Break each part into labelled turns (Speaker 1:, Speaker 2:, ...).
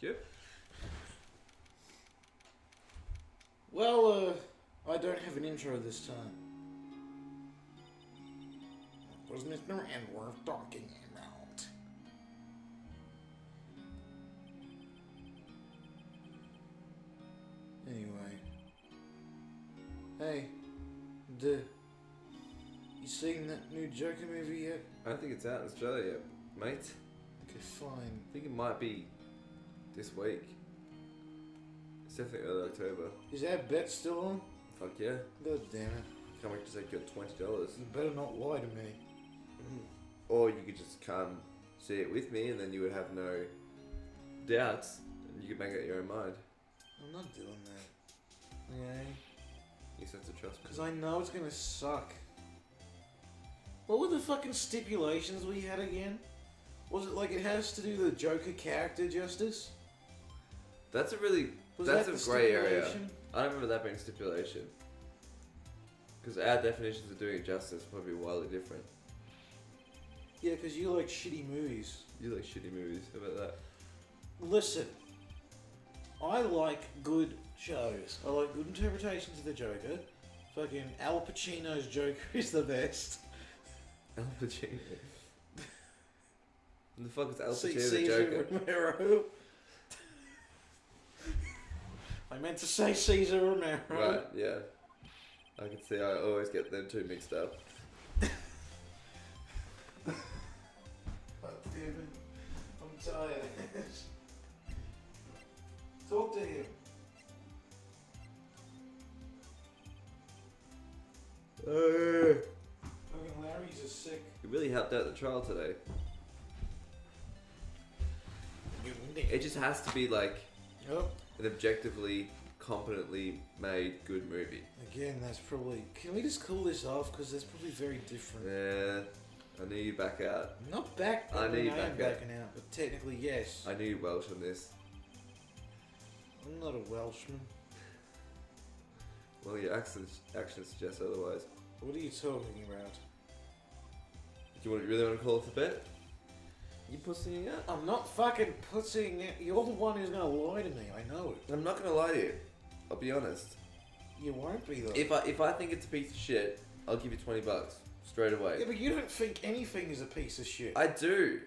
Speaker 1: Yep.
Speaker 2: Well, I don't have an intro this time. What was Mr. Wentworth talking about? Anyway. Hey, you seen that new Joker movie yet?
Speaker 1: I don't think it's out in Australia yet, mate.
Speaker 2: Okay, fine.
Speaker 1: I think it might be this week. It's definitely early October.
Speaker 2: Is that bet still on?
Speaker 1: Fuck yeah.
Speaker 2: God damn it.
Speaker 1: Can't wait to take your $20.
Speaker 2: You better not lie to me.
Speaker 1: Or you could just come see it with me and then you would have no doubts and you could make up your own mind.
Speaker 2: I'm not doing that. Okay?
Speaker 1: You just have to trust me.
Speaker 2: Because I know it's gonna suck. What were the fucking stipulations we had again? Was it like it has to do the Joker character justice?
Speaker 1: That's a really...
Speaker 2: Was
Speaker 1: that's
Speaker 2: that
Speaker 1: a
Speaker 2: the
Speaker 1: grey area.
Speaker 2: stipulation?
Speaker 1: I don't remember that being a stipulation. Because our definitions of doing it justice are probably wildly different.
Speaker 2: Yeah, because you like shitty movies.
Speaker 1: You like shitty movies. How about that?
Speaker 2: Listen, I like good shows. I like good interpretations of the Joker. Fucking Al Pacino's Joker is the best.
Speaker 1: Al Pacino. And the fuck is Al Pacino the
Speaker 2: Caesar
Speaker 1: Joker?
Speaker 2: Romero. I meant to say Caesar Romero.
Speaker 1: Right, yeah. I can see I always get them two mixed up.
Speaker 2: God damn it. I'm tired. Talk to him. Fucking Larry's a sick.
Speaker 1: You really helped out the trial today. It just has to be like
Speaker 2: Oh.
Speaker 1: an objectively, competently made good movie.
Speaker 2: Again, that's probably... Can we just call this off? Because that's probably very different.
Speaker 1: Yeah, I knew you back out.
Speaker 2: I'm not back.
Speaker 1: I knew you
Speaker 2: am
Speaker 1: back out.
Speaker 2: backing out. But technically, yes.
Speaker 1: I knew you Welsh on this.
Speaker 2: I'm not a Welshman.
Speaker 1: Well, your accent suggests otherwise.
Speaker 2: What are you talking about?
Speaker 1: Do you really want to call it the bet? You pussying out?
Speaker 2: I'm not fucking putting it. You're the one who's gonna lie to me. I know it.
Speaker 1: I'm not gonna lie to you. I'll be honest.
Speaker 2: You won't be though.
Speaker 1: If I think it's a piece of shit, I'll give you $20 straight away.
Speaker 2: Yeah, but you don't think anything is a piece of shit.
Speaker 1: I do.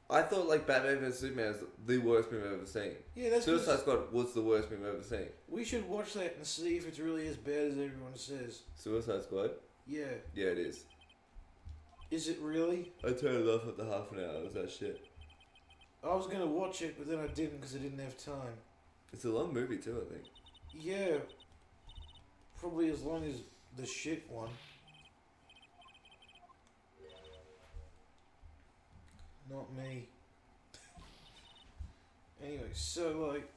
Speaker 1: I thought like Batman vs Superman is the worst movie I've ever seen.
Speaker 2: Yeah, that's
Speaker 1: Suicide Squad was the worst movie I've ever seen.
Speaker 2: We should watch that and see if it's really as bad as everyone says.
Speaker 1: Suicide Squad?
Speaker 2: Yeah.
Speaker 1: Yeah, it is.
Speaker 2: Is it really?
Speaker 1: I turned it off after half an hour. It was that shit.
Speaker 2: I was gonna watch it, but then I didn't because I didn't have time.
Speaker 1: It's a long movie too, I think.
Speaker 2: Yeah. Probably as long as the shit one. Not me. Anyway, so like...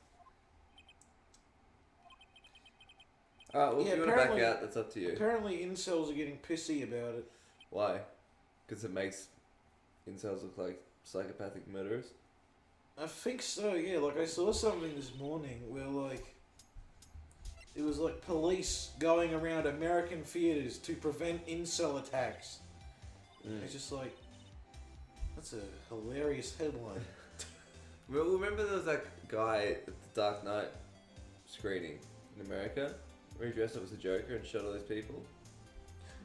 Speaker 1: Alright, well
Speaker 2: Yeah,
Speaker 1: if you want to back
Speaker 2: apparently-
Speaker 1: out, that's up to you.
Speaker 2: Apparently incels are getting pissy about it.
Speaker 1: Why? Because it makes incels look like psychopathic murderers?
Speaker 2: I think so, yeah. Like, I saw something this morning where, like, it was like police going around American theaters to prevent incel attacks. It's just like, that's a hilarious headline.
Speaker 1: Well, remember there was that guy at the Dark Knight screening in America where he dressed up as a Joker and shot all those people?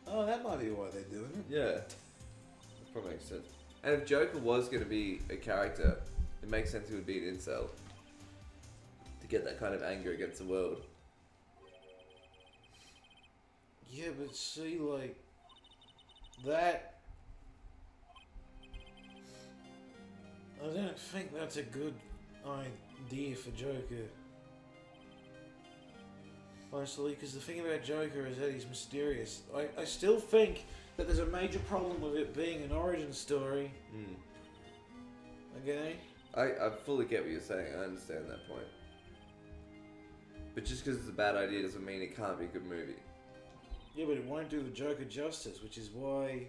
Speaker 2: Oh, that might be why they're doing it.
Speaker 1: Yeah. That probably makes sense. And if Joker was going to be a character, it makes sense he would be an incel. To get that kind of anger against the world.
Speaker 2: Yeah, but see, like, that... I don't think that's a good idea for Joker. Honestly, because the thing about Joker is that he's mysterious. I still think that there's a major problem with it being an origin story. Okay?
Speaker 1: I fully get what you're saying. I understand that point. But just because it's a bad idea doesn't mean it can't be a good movie.
Speaker 2: Yeah, but it won't do the Joker justice, which is why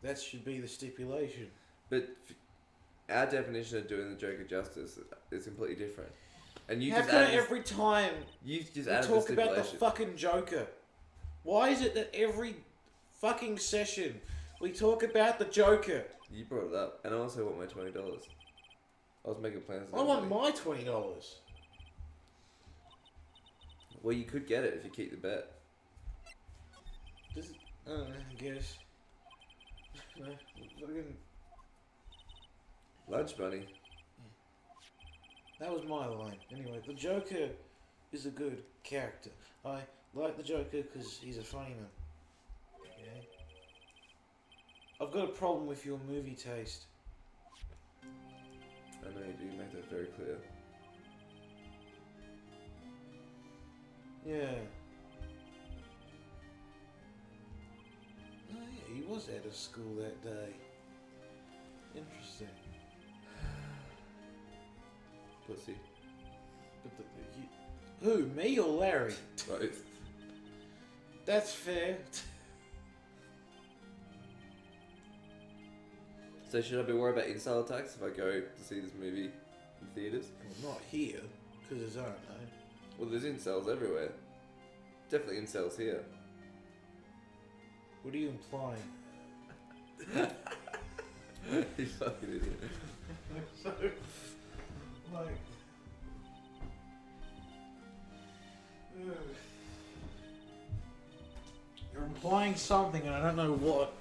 Speaker 2: that should be the stipulation.
Speaker 1: But our definition of doing the Joker justice is completely different. And you
Speaker 2: How
Speaker 1: just
Speaker 2: come
Speaker 1: added
Speaker 2: every time
Speaker 1: you just
Speaker 2: we
Speaker 1: added
Speaker 2: talk
Speaker 1: the
Speaker 2: about the
Speaker 1: stipulation.
Speaker 2: fucking Joker? Why is it that every fucking session we talk about the Joker?
Speaker 1: You brought it up, and I also want my $20. I was making plans.
Speaker 2: I want my $20.
Speaker 1: Well, you could get it if you keep the bet.
Speaker 2: Does it, I don't know, I guess. No, fucking...
Speaker 1: Lunch money.
Speaker 2: That was my line. Anyway, the Joker is a good character. I like the Joker because he's a funny man. Yeah. I've got a problem with your movie taste.
Speaker 1: I know you do make that very clear.
Speaker 2: Yeah. Oh yeah, he was out of school that day. Interesting.
Speaker 1: Pussy.
Speaker 2: But who, me or Larry?
Speaker 1: Right.
Speaker 2: That's fair.
Speaker 1: So should I be worried about incel attacks if I go to see this movie in theatres?
Speaker 2: Well, not here, because I don't know.
Speaker 1: Well, there's incels everywhere. Definitely incels here.
Speaker 2: What are you implying?
Speaker 1: You fucking idiot.
Speaker 2: So, like... You're implying something and I don't know what.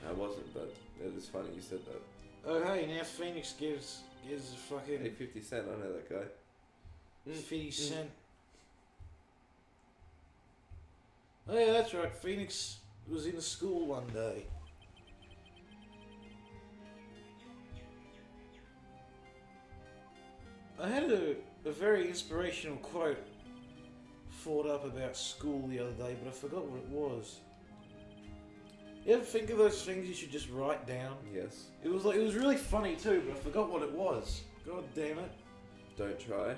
Speaker 1: I wasn't, but it was funny you said that.
Speaker 2: Oh hey, now Phoenix gives a fucking...
Speaker 1: Hey, 50 Cent, I know that guy.
Speaker 2: 50 Cent. Oh yeah, that's right. Phoenix was in school one day. I had a very inspirational quote thought up about school the other day, but I forgot what it was. You ever think of those things you should just write down?
Speaker 1: Yes.
Speaker 2: It was really funny too, but I forgot what it was. God damn it.
Speaker 1: Don't Try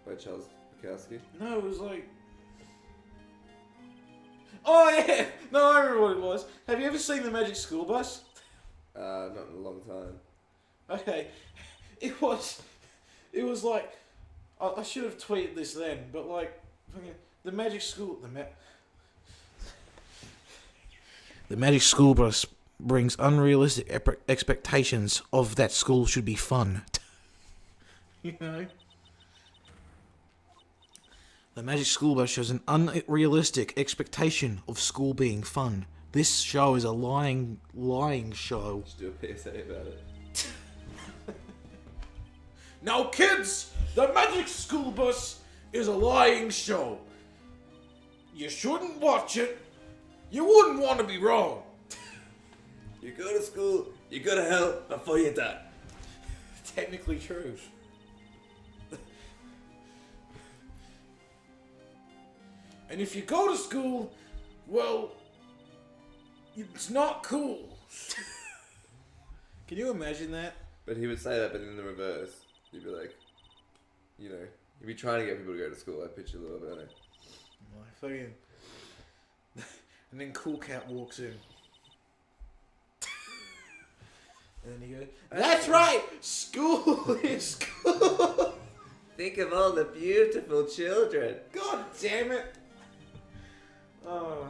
Speaker 1: by Charles Bukowski.
Speaker 2: No, it was like... Oh yeah! No, I remember what it was. Have you ever seen The Magic School Bus?
Speaker 1: Not in a long time.
Speaker 2: Okay. It was like... I should have tweeted this then, but like... The Magic School... The Magic School Bus brings unrealistic expectations of that school should be fun. You know? The Magic School Bus shows an unrealistic expectation of school being fun. This show is a lying show.
Speaker 1: Just do a PSA about it.
Speaker 2: Now kids, the Magic School Bus is a lying show. You shouldn't watch it. You wouldn't want to be wrong.
Speaker 1: You go to school, you go to hell before you die.
Speaker 2: Technically true. And if you go to school, well, it's not cool. Can you imagine that?
Speaker 1: But he would say that, but in the reverse. He'd be like, you know, he'd be trying to get people to go to school. I picture a little bit of it.
Speaker 2: Like, fucking... And then Cool Cat walks in. And then he goes, that's right! School is cool!
Speaker 1: Think of all the beautiful children.
Speaker 2: God damn it! Oh.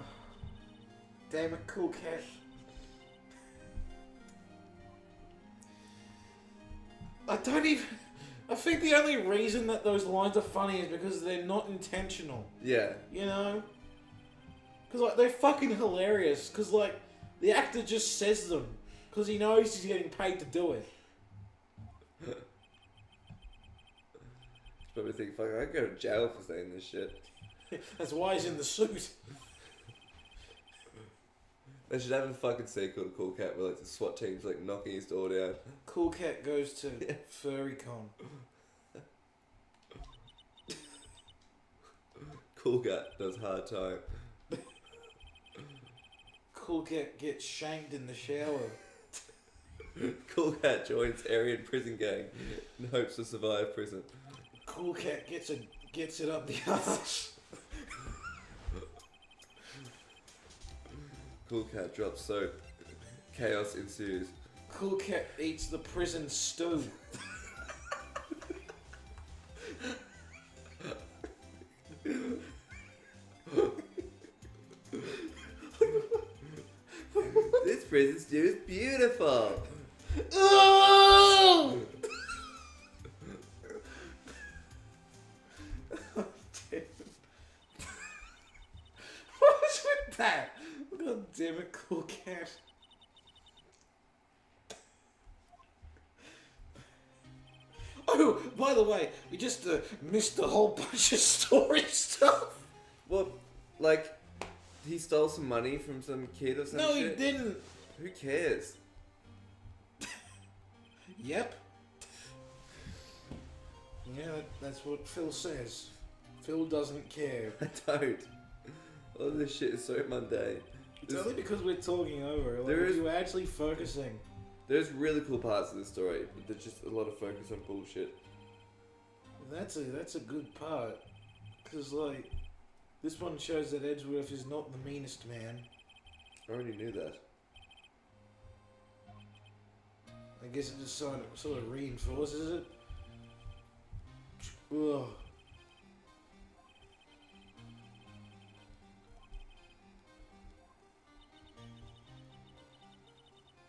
Speaker 2: Damn it, Cool Cat. I think the only reason that those lines are funny is because they're not intentional.
Speaker 1: Yeah.
Speaker 2: You know? Because, like, they're fucking hilarious. Because, like, the actor just says them. Because he knows he's getting paid to do it.
Speaker 1: Probably think, fuck, I could go to jail for saying this shit.
Speaker 2: That's why he's in the suit.
Speaker 1: They should have a fucking sequel to Cool Cat where, like, the SWAT team's, like, knocking his door down.
Speaker 2: Cool Cat goes to FurryCon.
Speaker 1: Cool Cat does hard time.
Speaker 2: Cool Cat gets shanked in the shower.
Speaker 1: Cool Cat joins Aryan prison gang in hopes to survive prison.
Speaker 2: Cool Cat gets it up the ass.
Speaker 1: Cool Cat drops soap. Chaos ensues.
Speaker 2: Cool Cat eats the prison stew.
Speaker 1: This prison stew is beautiful.
Speaker 2: Oh! damn it, Cool Cat. Oh, by the way, we just missed a whole bunch of story stuff.
Speaker 1: Well, like, he stole some money from some kid or something.
Speaker 2: No, he didn't.
Speaker 1: Who cares?
Speaker 2: Yep. Yeah, that's what Phil says. Phil doesn't care.
Speaker 1: I don't. All this shit is so mundane.
Speaker 2: It's only because we're talking over. Like, if you were actually focusing.
Speaker 1: There's really cool parts of the story, but there's just a lot of focus on bullshit.
Speaker 2: That's a good part. Because, like, this one shows that Edgeworth is not the meanest man.
Speaker 1: I already knew that.
Speaker 2: I guess it just sort of reinforces it. Ugh.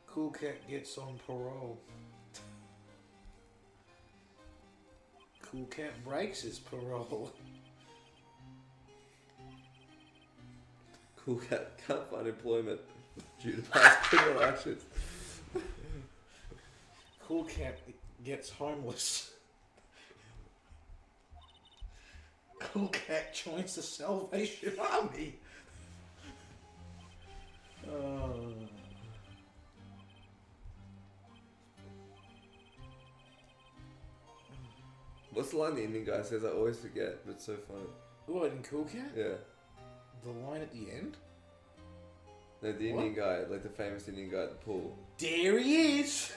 Speaker 2: Cool Cat gets on parole. Cool Cat breaks his parole.
Speaker 1: Cool Cat can't find employment due to past criminal actions.
Speaker 2: Cool Cat gets homeless. Cool Cat joins the Salvation Army.
Speaker 1: What's the line the Indian guy says? I always forget, but it's so funny.
Speaker 2: What, in Cool Cat?
Speaker 1: Yeah.
Speaker 2: The line at the end?
Speaker 1: No, the Indian guy, like the famous Indian guy at the pool.
Speaker 2: There he is!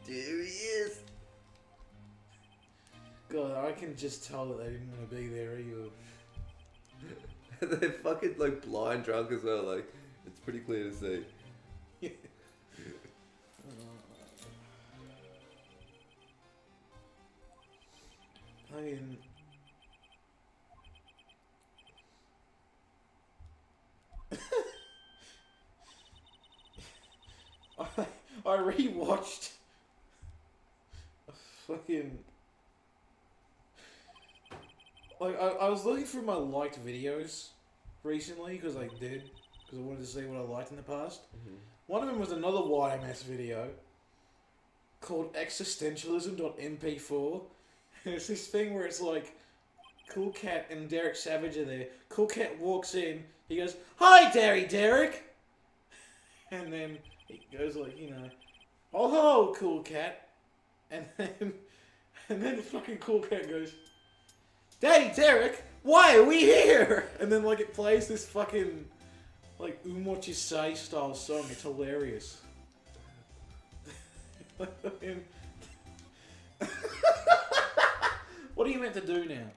Speaker 1: There he is!
Speaker 2: God, I can just tell that they didn't want to be there either.
Speaker 1: They're fucking like blind drunk as well, like, it's pretty clear to see.
Speaker 2: I mean... I rewatched fucking... Like, I was looking through my liked videos recently, because I did, because I wanted to see what I liked in the past.
Speaker 1: Mm-hmm.
Speaker 2: One of them was another YMS video called Existentialism.mp4. And it's this thing where it's like, Cool Cat and Derek Savage are there. Cool Cat walks in, he goes, "Hi, Derek!" And then he goes like, you know, "Oh, hello, Cool Cat." And then fucking Cool Cat goes, "Daddy Derek, why are we here?" And then like it plays this fucking like What You Say style song. It's hilarious. What are you meant to do now?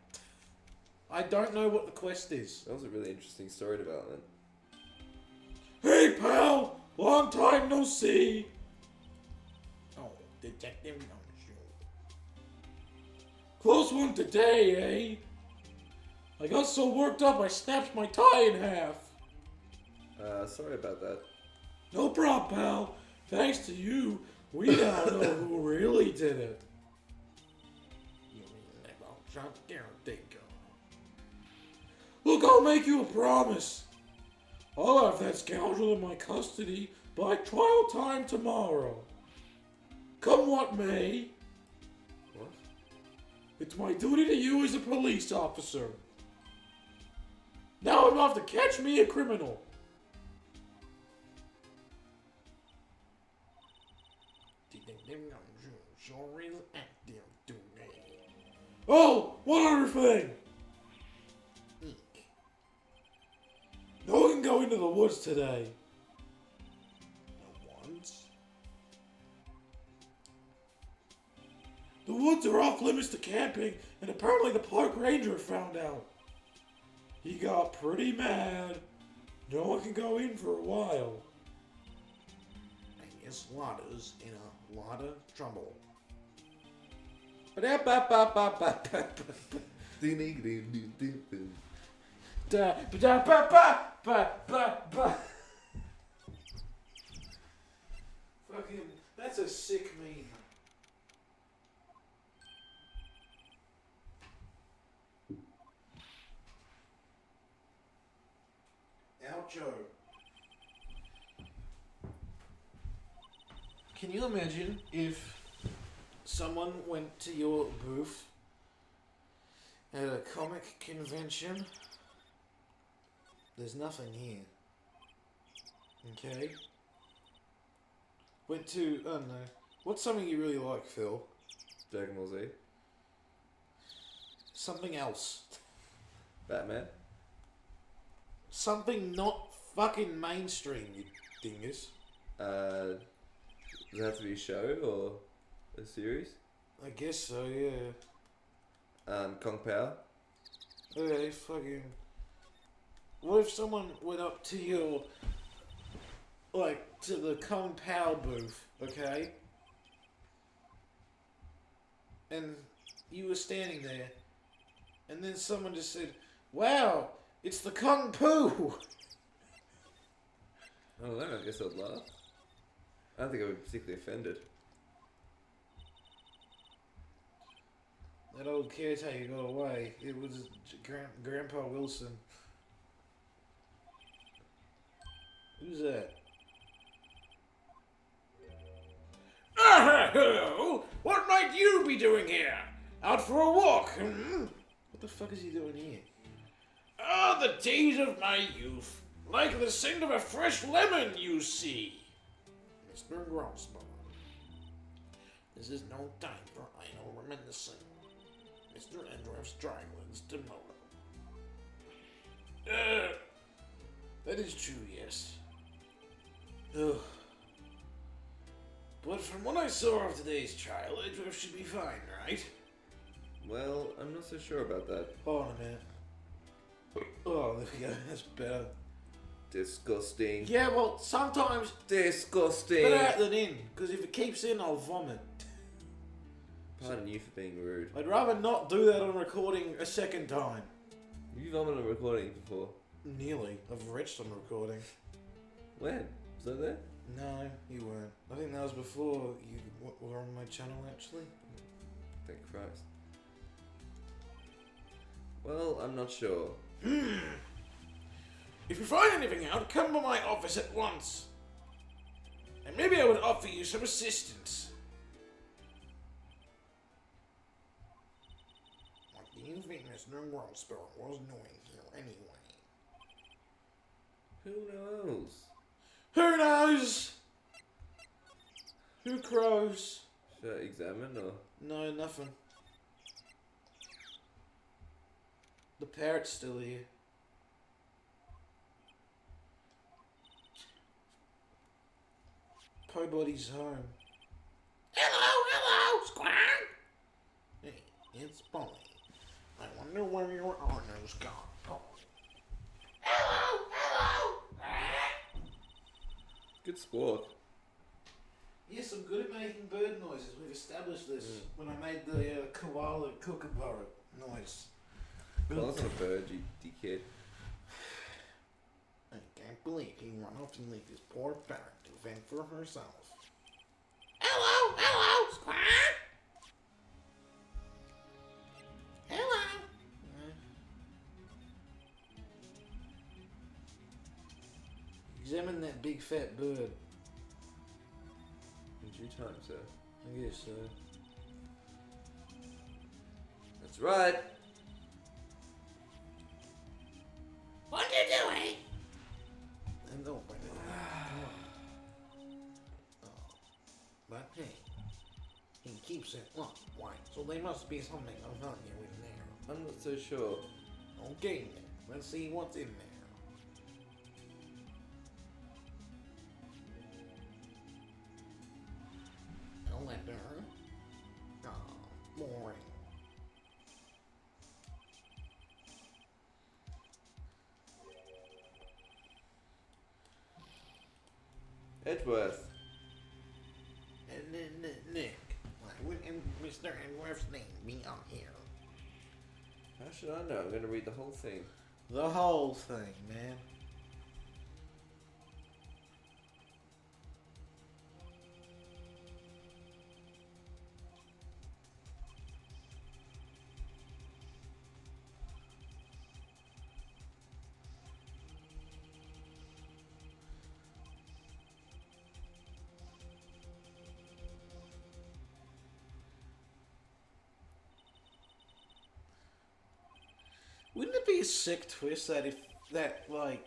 Speaker 2: I don't know what the quest is.
Speaker 1: That was a really interesting story development.
Speaker 2: Hey pal, long time no see. Oh, Detective No Show. Close one today, eh? I got so worked up I snapped my tie in half.
Speaker 1: Sorry about that.
Speaker 2: No problem, pal. Thanks to you, we now know who really did it. Look, I'll make you a promise. I'll have that scoundrel in my custody by trial time tomorrow. Come what may.
Speaker 1: What?
Speaker 2: It's my duty to you as a police officer. Now I'm off to catch me a criminal. Oh, one other thing. No one can go into the woods today. No one's. The woods are off limits to camping, and apparently the park ranger found out. He got pretty mad. No one can go in for a while. I guess Lotta's in a lot of trouble. Fucking, that's a sick meme. macho. Can you imagine if someone went to your booth at a comic convention? There's nothing here. Okay? Went to, I don't know. What's something you really like, Phil?
Speaker 1: Dragon Ball Z.
Speaker 2: Something else.
Speaker 1: Batman.
Speaker 2: Something not fucking mainstream, you dingus.
Speaker 1: Does it have to be a show or a series?
Speaker 2: I guess so, yeah.
Speaker 1: Kung Pao.
Speaker 2: Okay, fucking... What if someone went up to your... Like, to the Kung Pao booth, okay? And you were standing there, and then someone just said, "Wow, it's the Kung Poo!"
Speaker 1: I don't know, I guess I'd laugh. I don't think I would be particularly offended.
Speaker 2: That old caretaker got away. It was Grandpa Wilson. Who's that? Ah, hello! What might you be doing here? Out for a walk, hmm? What the fuck is he doing here? Ah, the days of my youth. Like the scent of a fresh lemon, you see. Mr. Grossbone. This is no time for idle reminiscing. Mr. Andrew's Dragons tomorrow. That is true, yes. Ugh. But from what I saw of today's trial, Edgeworth should be fine, right?
Speaker 1: Well, I'm not so sure about that.
Speaker 2: Hold on a minute. Oh, there we go. That's better.
Speaker 1: Disgusting.
Speaker 2: Yeah, well, sometimes
Speaker 1: Disgusting.
Speaker 2: better out than in, because if it keeps in, I'll vomit.
Speaker 1: Pardon you for being rude.
Speaker 2: I'd rather not do that on recording a second time.
Speaker 1: You've vomited on recording before.
Speaker 2: Nearly. I've reached on recording.
Speaker 1: When? Was that there?
Speaker 2: No, you weren't. I think that was before you were on my channel, actually.
Speaker 1: Thank Christ. Well, I'm not sure.
Speaker 2: If you find anything out, come to my office at once. And maybe I would offer you some assistance. What do you think Mr. Worldspirit was doing here anyway?
Speaker 1: Who knows?
Speaker 2: Who knows? Who crows?
Speaker 1: Should I examine or?
Speaker 2: No, nothing. The parrot's still here. Pobody's home. Hello, Squire! Hey, it's Polly. I wonder where your owner's gone, Polly. Hello!
Speaker 1: Good sport.
Speaker 2: Yes, I'm good at making bird noises. We've established this when I made the koala kookaburra noise.
Speaker 1: Well, that's not a bird, you dickhead.
Speaker 2: I can't believe he run off and leave this poor parrot to fend for herself. Hello, Squire! Hello! Examine that big fat bird.
Speaker 1: In due time, sir.
Speaker 2: I guess so.
Speaker 1: That's right.
Speaker 2: What are you doing? And open it. Oh. But hey, he keeps it locked. Why? So there must be something of value in there.
Speaker 1: I'm not so sure.
Speaker 2: Okay, then. Let's see what's in there. A letter. Oh, boring.
Speaker 1: Edgeworth.
Speaker 2: And Nick. Why would Mr. Edgeworth's name be on here?
Speaker 1: How should I know? I'm going to read the whole thing.
Speaker 2: The whole thing, man. a sick twist that like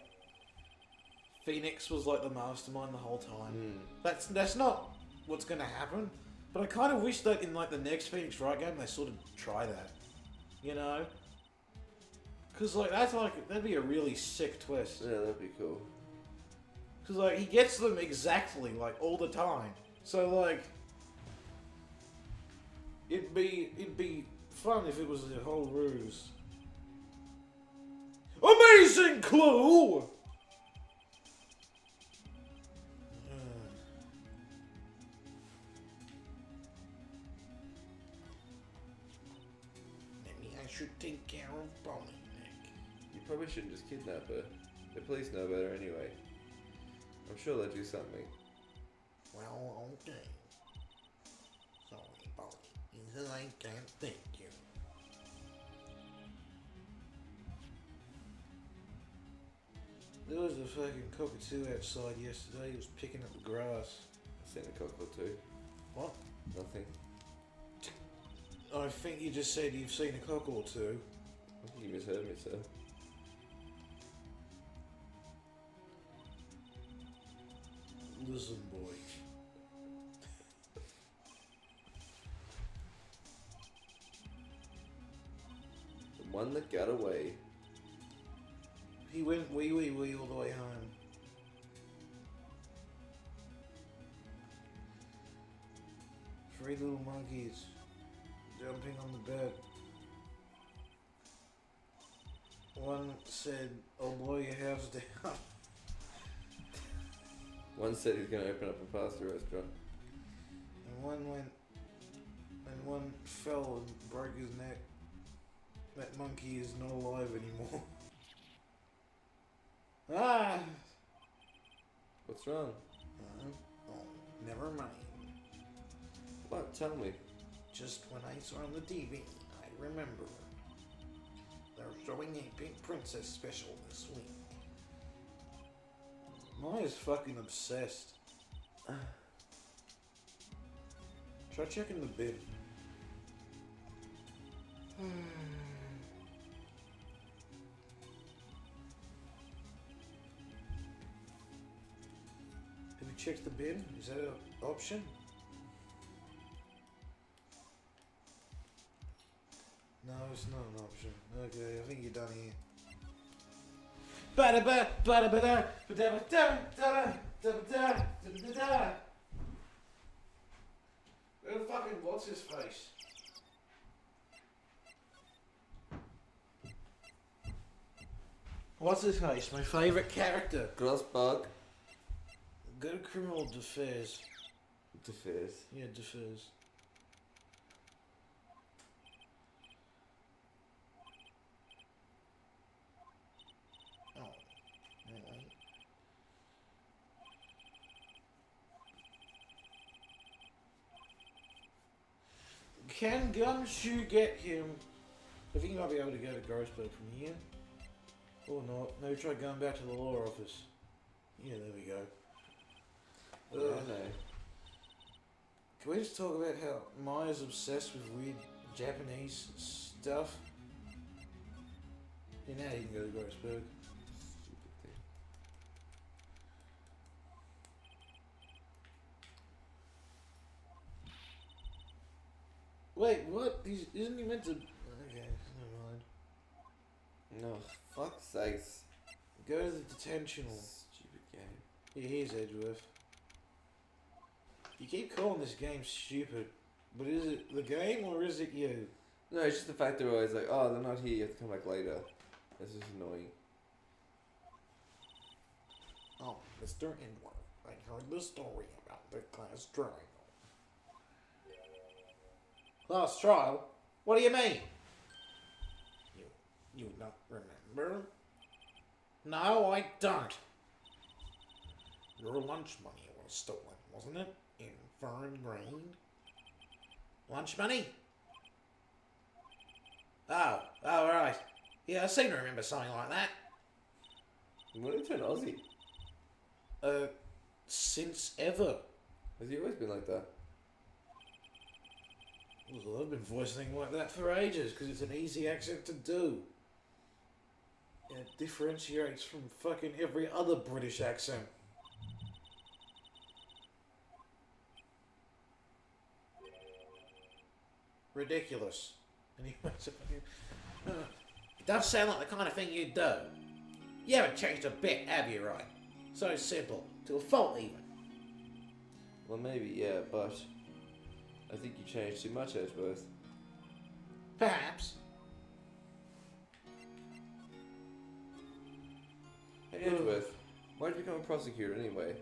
Speaker 2: Phoenix was like the mastermind the whole time. That's not what's gonna happen. But I kind of wish that in like the next Phoenix Wright game they sort of try that, you know? Because like that'd be a really sick twist.
Speaker 1: Yeah, that'd be cool.
Speaker 2: Because like he gets them exactly like all the time. So like it'd be fun if it was a whole ruse. Amazing clue! Maybe I should take care of Picinic.
Speaker 1: You probably shouldn't just kidnap her. The police know better anyway. I'm sure they'll do something.
Speaker 2: Well, okay. Sorry, Polly. He said I can't thank you. There was a fucking cockatoo outside yesterday. He was picking up the grass.
Speaker 1: I've seen a cock or two.
Speaker 2: What?
Speaker 1: Nothing.
Speaker 2: I think you just said you've seen a cock or two.
Speaker 1: I think you misheard me, sir.
Speaker 2: Listen, boy.
Speaker 1: The one that got away.
Speaker 2: He went wee wee wee all the way home. Three little monkeys jumping on the bed. One said, "Oh boy, your house down."
Speaker 1: One said he's going to open up a pasta restaurant.
Speaker 2: And one fell and broke his neck. That monkey is not alive anymore. Ah!
Speaker 1: What's wrong?
Speaker 2: Oh, never mind.
Speaker 1: What? Tell me.
Speaker 2: Just when I saw on the TV, I remember. They're showing a Pink Princess special this week. Maya's fucking obsessed. Try checking the bin. Have you checked the bin? Is that an option? No, it's not an option. Okay, I think you're done here. Where the fucking what's his face? What's his face? My favourite character.
Speaker 1: Grossbug.
Speaker 2: Go to criminal defense.
Speaker 1: Defense.
Speaker 2: Yeah, defense. Oh. Alright. Can Gumshoe get him? I think you might be able to go to Grossberg from here. Or not. Maybe try going back to the law office. Yeah, there we go.
Speaker 1: I know.
Speaker 2: Can we just talk about how Maya's obsessed with weird Japanese stuff? Yeah, now you can go to Grossberg.
Speaker 1: Stupid thing.
Speaker 2: Wait, what? Isn't he meant to... Okay, never mind.
Speaker 1: No, fuck's sakes.
Speaker 2: Go to the detention hall.
Speaker 1: Stupid game.
Speaker 2: Yeah, here's Edgeworth. You keep calling this game stupid, but is it the game or is it you?
Speaker 1: No, it's just the fact they're always like, oh, they're not here, you have to come back later. This is annoying.
Speaker 2: Oh, Mr. Edgeworth, I heard the story about the class trial. Last trial? What do you mean? You not remember? No, I don't. Your lunch money was stolen, wasn't it? In foreign grain? Lunch money? Oh, right. Yeah, I seem to remember something like that.
Speaker 1: When did you turn Aussie?
Speaker 2: Since ever.
Speaker 1: Has he always been like that?
Speaker 2: Well, I've been voicing like that for ages, because it's an easy accent to do. It differentiates from fucking every other British accent. Ridiculous. Anyway, it does sound like the kind of thing you'd do. You haven't changed a bit, have you, Wright? So simple. To a fault, even.
Speaker 1: Well, maybe, yeah, but I think you changed too much, Edgeworth.
Speaker 2: Perhaps.
Speaker 1: Hey, Edgeworth, why did you become a prosecutor anyway?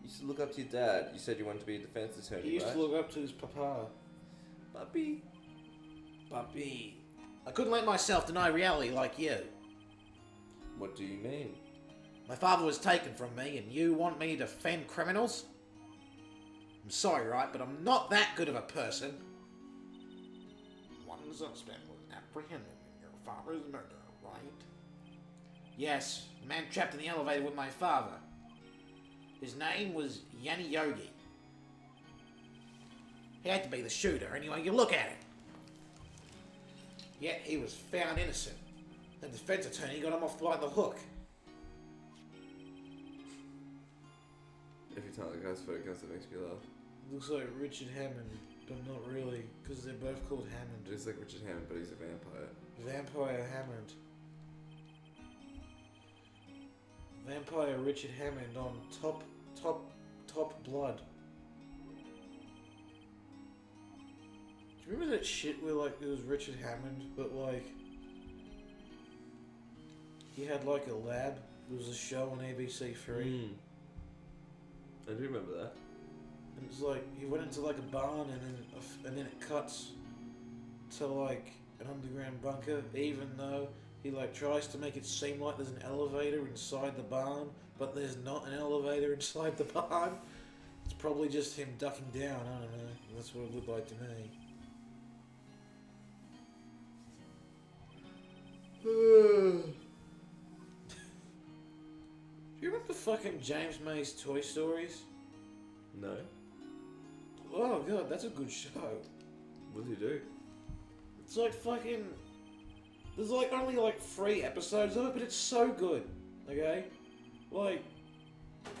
Speaker 1: You used to look up to your dad. You said you wanted to be a defense attorney,
Speaker 2: He used
Speaker 1: right?
Speaker 2: to look up to his papa.
Speaker 1: Puppy.
Speaker 2: I couldn't let myself deny reality like you.
Speaker 1: What do you mean?
Speaker 2: My father was taken from me, and you want me to defend criminals? I'm sorry, right, but I'm not that good of a person. One suspect was apprehended in your father's murder, right? Yes, the man trapped in the elevator with my father. His name was Yogi. He had to be the shooter, anyway you look at it. Yet he was found innocent. The defense attorney got him off by the hook.
Speaker 1: Every time the guy's photo comes, it makes me laugh.
Speaker 2: Looks like Richard Hammond, but not really, because they're both called Hammond.
Speaker 1: Just like Richard Hammond, but he's a vampire.
Speaker 2: Vampire Hammond. Vampire Richard Hammond on top blood. Do you remember that shit where like it was Richard Hammond, but like he had like a lab? It was a show on ABC3.
Speaker 1: I do remember that.
Speaker 2: And it was like he went into like a barn and then it cuts to like an underground bunker, even though he like tries to make it seem like there's an elevator inside the barn, but there's not an elevator inside the barn. It's probably just him ducking down, I don't know. That's what it looked like to me. Do you remember fucking James May's Toy Stories?
Speaker 1: No.
Speaker 2: Oh god, that's a good show.
Speaker 1: What does he do?
Speaker 2: It's like fucking... There's like only like 3 episodes of it, but it's so good. Okay? Like,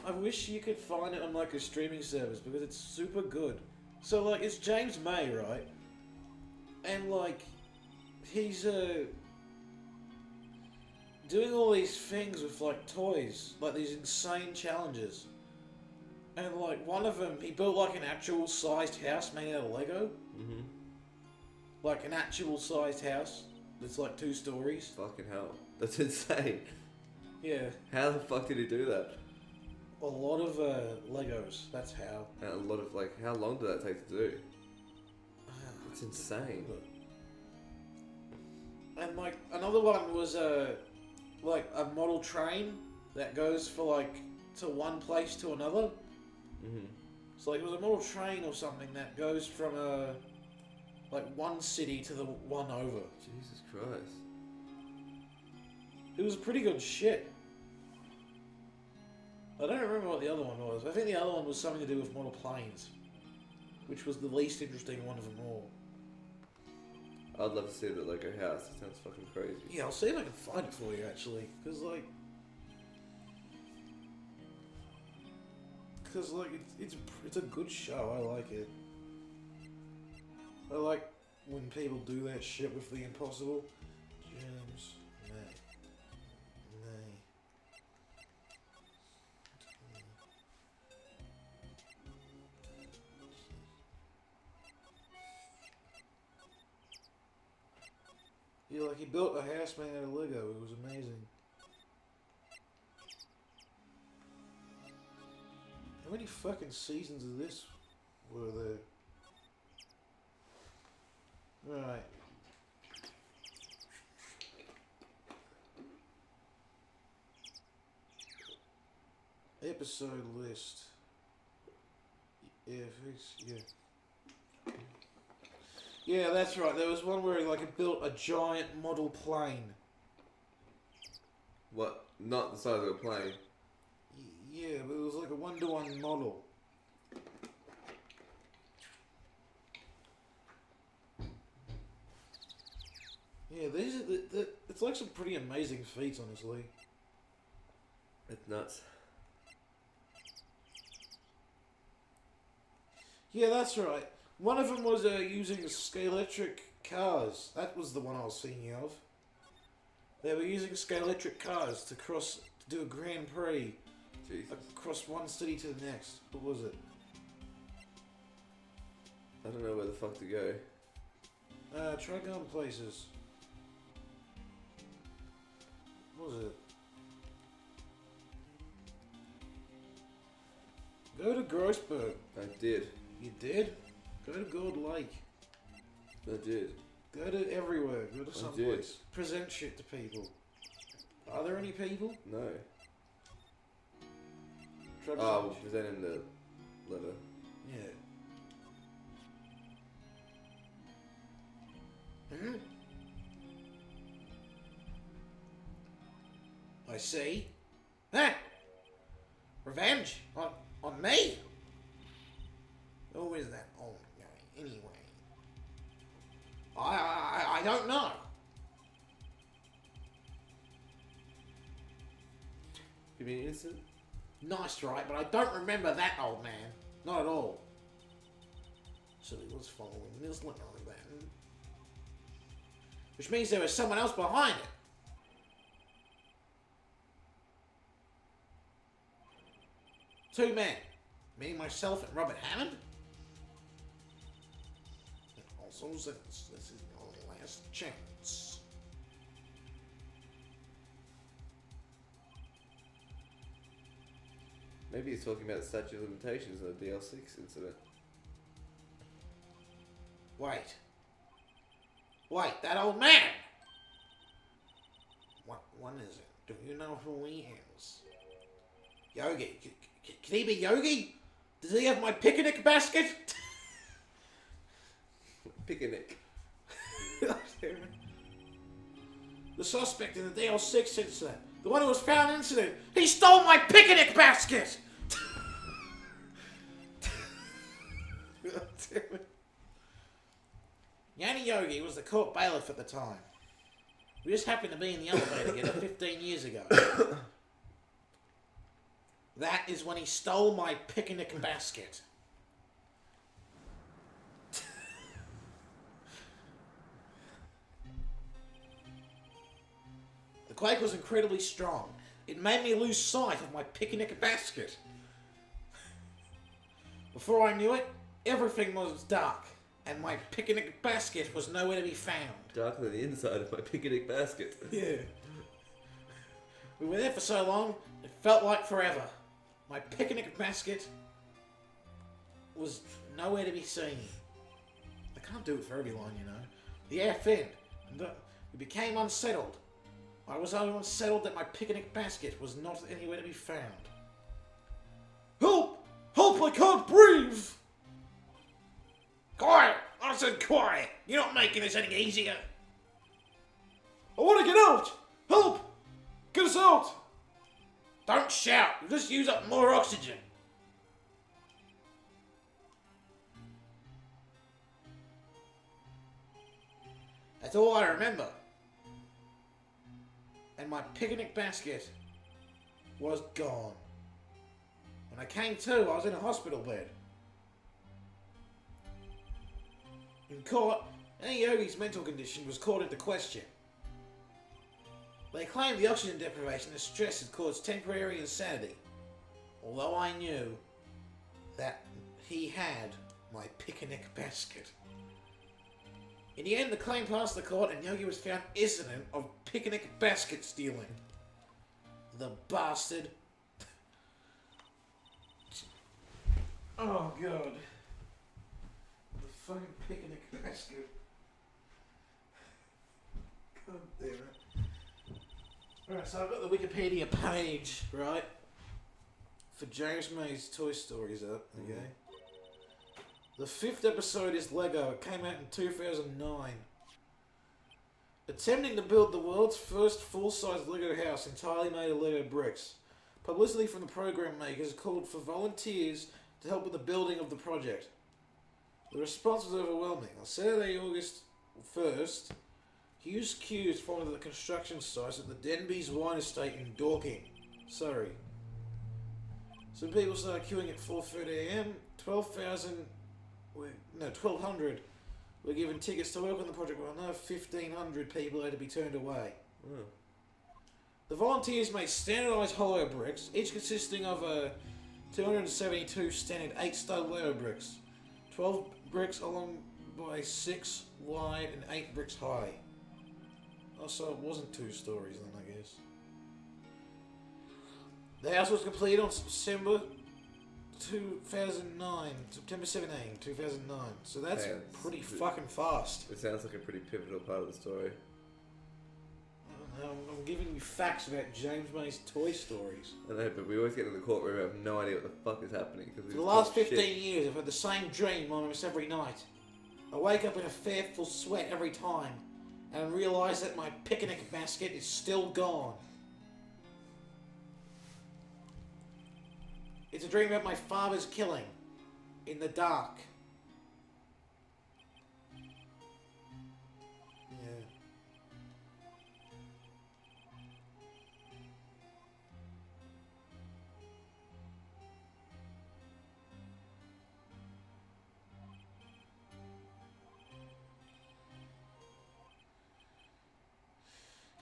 Speaker 2: I wish you could find it on like a streaming service because it's super good. So like, it's James May, right? And like, he's doing all these things with like toys, like these insane challenges. And like one of them, he built like an actual sized house made out of Lego.
Speaker 1: Mm-hmm.
Speaker 2: Like an actual sized house that's like 2 stories.
Speaker 1: Fucking hell. That's insane.
Speaker 2: Yeah.
Speaker 1: How the fuck did he do that?
Speaker 2: A lot of Legos, that's how.
Speaker 1: And a lot of, like, how long did that take to do? It's insane.
Speaker 2: And like, another one was like a model train that goes for like, to one place to another.
Speaker 1: Mm-hmm.
Speaker 2: So like, it was a model train or something that goes from like one city to the one over.
Speaker 1: Jesus Christ.
Speaker 2: It was pretty good shit. I don't remember what the other one was. I think the other one was something to do with model planes, which was the least interesting one of them all.
Speaker 1: I'd love to see the Lego house. It sounds fucking crazy.
Speaker 2: Yeah, I'll see if I can find it for you actually, because like it's a good show. I like it. I like when people do that shit with the impossible. James May. Yeah, like he built a house made out of Lego. It was amazing. How many fucking seasons of this were there? Right. Episode list. Yeah. Yeah, that's right. There was one where like it built a giant model plane.
Speaker 1: What? Not the size of a plane.
Speaker 2: Yeah, but it was like a 1-to-1 model. Yeah, these are the It's like some pretty amazing feats, honestly.
Speaker 1: It's nuts.
Speaker 2: Yeah, that's right. One of them was using scale-electric cars. That was the one I was thinking of. They were using scale-electric cars to do a Grand Prix.
Speaker 1: Jesus.
Speaker 2: Across one city to the next. What was it?
Speaker 1: I don't know where the fuck to go.
Speaker 2: Try going places. What was it? Go to Grossberg.
Speaker 1: I did.
Speaker 2: You did? Go to Gold Lake.
Speaker 1: I did.
Speaker 2: Go to everywhere. Go to
Speaker 1: I
Speaker 2: some
Speaker 1: did.
Speaker 2: place. Present shit to people. Are there any people?
Speaker 1: No.
Speaker 2: Try
Speaker 1: Oh,
Speaker 2: present shit.
Speaker 1: presenting the letter.
Speaker 2: Yeah. Hmm? I see. Huh? Revenge? On me? Who is that old guy, anyway? I don't know.
Speaker 1: You mean innocent?
Speaker 2: Nice, right? But I don't remember that old man. Not at all. So he was following this letter then. Which means there was someone else behind it. Two men. Me, myself, and Robert Hammond. It also says this is your last chance.
Speaker 1: Maybe he's talking about the statute of limitations of the DL6 incident.
Speaker 2: Wait, that old man! What one is it? Do you know who he is? Yogi. Can he be Yogi? Does he have my picnic basket?
Speaker 1: Picinic.
Speaker 2: The suspect in the DL6 incident. The one who was found in the incident. He stole my picnic basket! God damn it. Yanni Yogi was the court bailiff at the time. We just happened to be in the elevator together 15 years ago. That is when he stole my picnic basket. The quake was incredibly strong. It made me lose sight of my picnic basket. Before I knew it, everything was dark, and my picnic basket was nowhere to be found.
Speaker 1: Darker than the inside of my picnic basket.
Speaker 2: Yeah. We were there for so long, it felt like forever. My picnic basket was nowhere to be seen. I can't do it for everyone, you know. The air thinned, and we became unsettled. I was so unsettled that my picnic basket was not anywhere to be found. Help! Help, I can't breathe! Quiet! I said quiet! You're not making this any easier. I want to get out! Help! Get us out! Don't shout! You'll just use up more oxygen. That's all I remember. And my picnic basket was gone. When I came to, I was in a hospital bed. In court, any Yogi's mental condition was called into question. They claimed the oxygen deprivation and stress had caused temporary insanity, although I knew that he had my picnic basket. In the end, the claim passed the court and Yogi was found innocent of picnic basket stealing. The bastard. Oh, God. The fucking picnic basket. God damn it. Alright, so I've got the Wikipedia page, right? For James May's Toy Stories up, okay? The 5th episode is Lego. It came out in 2009. Attempting to build the world's first full-size Lego house entirely made of Lego bricks. Publicity from the program makers called for volunteers to help with the building of the project. The response was overwhelming. On Saturday, August 1st, Hughes accused from one of the construction sites at the Denby's wine estate in Dorking, Surrey. Some people started queuing at 4:30 a.m. 1,200 were given tickets to work on the project, while another 1,500 people had to be turned away.
Speaker 1: Oh.
Speaker 2: The volunteers made standardised hollow bricks, each consisting of 272 standard 8-stud Lego bricks, 12 bricks along by 6 wide and 8 bricks high. Oh, so it wasn't 2 stories then, I guess. The house was completed on September 2009, September 17, 2009. So that's pretty fucking fast.
Speaker 1: It sounds like a pretty pivotal part of the story.
Speaker 2: I'm giving you facts about James May's Toy Stories.
Speaker 1: I know, but we always get in the courtroom and have no idea what the fuck is happening.
Speaker 2: For the last 15 years, I've had the same dream almost every night. I wake up in a fearful sweat every time, and realise that my picnic basket is still gone. It's a dream about my father's killing, in the dark. Yeah.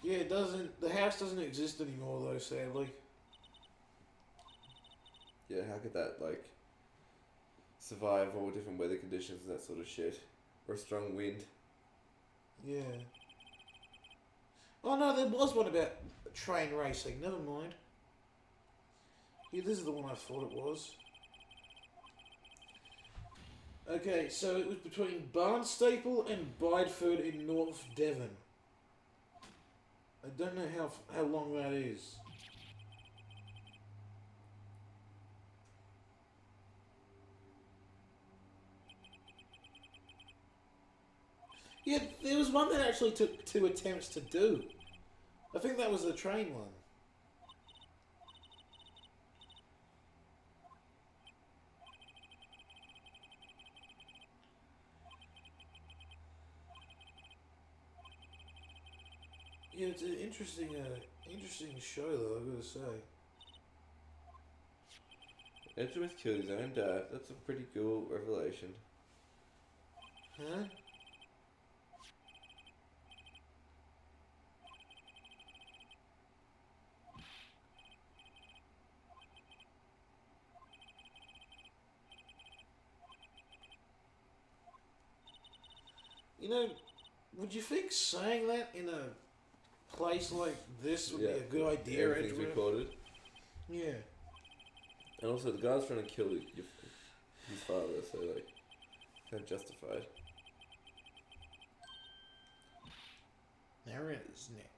Speaker 2: Yeah, the house doesn't exist anymore though, sadly.
Speaker 1: Yeah, how could that, like, survive all different weather conditions and that sort of shit? Or a strong wind?
Speaker 2: Yeah. Oh no, there was one about train racing, never mind. Yeah, this is the one I thought it was. Okay, so it was between Barnstaple and Bideford in North Devon. I don't know how long that is. Yeah, there was one that actually took 2 attempts to do. I think that was the train one. Yeah, it's an interesting show though, I've got to say.
Speaker 1: Edgeworth killed his own dad. That's a pretty cool revelation.
Speaker 2: Huh? You know, would you think saying that in a place like this would be a good idea?
Speaker 1: Everything's recorded.
Speaker 2: Yeah.
Speaker 1: And also, the guy's trying to kill his father, so, like, kind of justified.
Speaker 2: There is, Nick.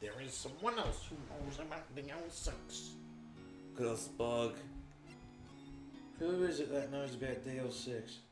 Speaker 2: There is someone else who knows about the DL6.
Speaker 1: Good old Spog.
Speaker 2: Who is it that knows about DL6?